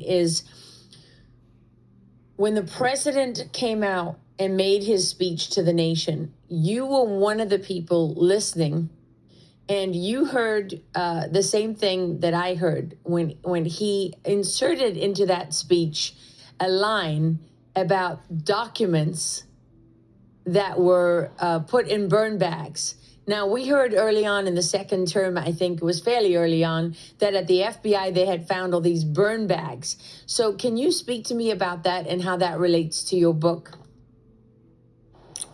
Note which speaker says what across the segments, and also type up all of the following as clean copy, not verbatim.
Speaker 1: is when the president came out and made his speech to the nation, you were one of the people listening, and you heard the same thing that I heard when he inserted into that speech a line about documents that were put in burn bags. Now, we heard early on in the second term, I think it was fairly early on, that at the FBI they had found all these burn bags. So can you speak to me about that and how that relates to your book?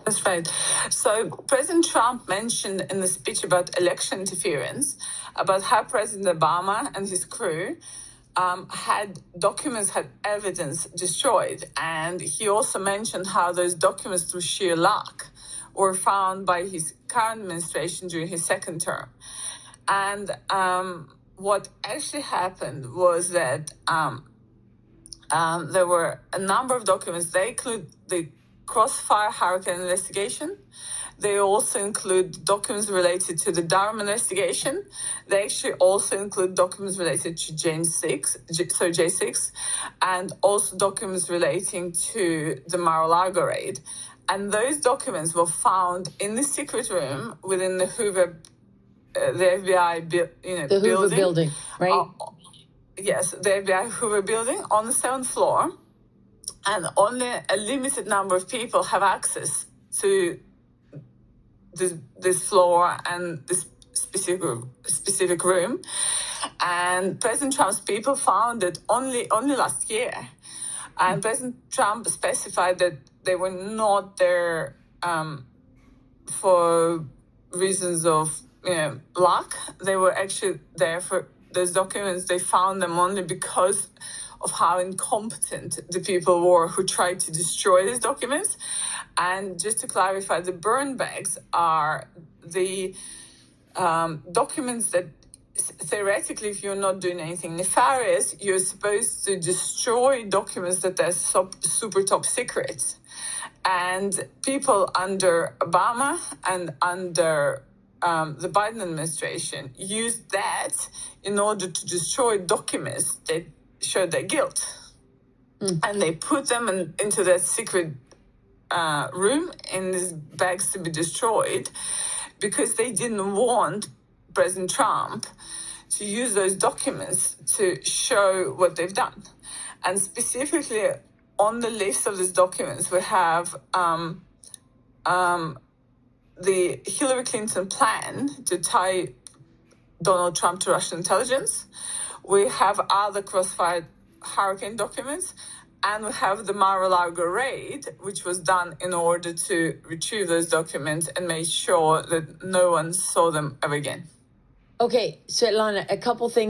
Speaker 2: That's right. So President Trump mentioned in the speech about election interference about how President Obama and his crew had evidence destroyed. And he also mentioned how those documents, through sheer luck, were found by his current administration during his second term. And what actually happened was that there were a number of documents. They include the Crossfire Hurricane investigation. They also include documents related to the Durham investigation. They actually also include documents related to J6, and also documents relating to the Mar-a-Lago raid. And those documents were found in the secret room within the Hoover, the FBI,
Speaker 1: the Hoover building, right?
Speaker 2: Yes, the FBI Hoover building on the 7th floor. And only a limited number of people have access to this floor and this specific room. And President Trump's people found it only last year. And President Trump specified that they were not there for reasons of luck. They were actually there for those documents. They found them only because of how incompetent the people were who tried to destroy these documents. And just to clarify, the burn bags are the documents that theoretically, if you're not doing anything nefarious, you're supposed to destroy documents that are super top secret. And people under Obama and under the Biden administration used that in order to destroy documents that show their guilt. And they put them into that secret room in these bags to be destroyed because they didn't want President Trump to use those documents to show what they've done. And specifically on the list of these documents, we have the Hillary Clinton plan to tie Donald Trump to Russian intelligence. We have other Crossfire Hurricane documents, and we have the Mar-a-Lago raid, which was done in order to retrieve those documents and make sure that no one saw them ever again.
Speaker 1: Okay, Svetlana, a couple things.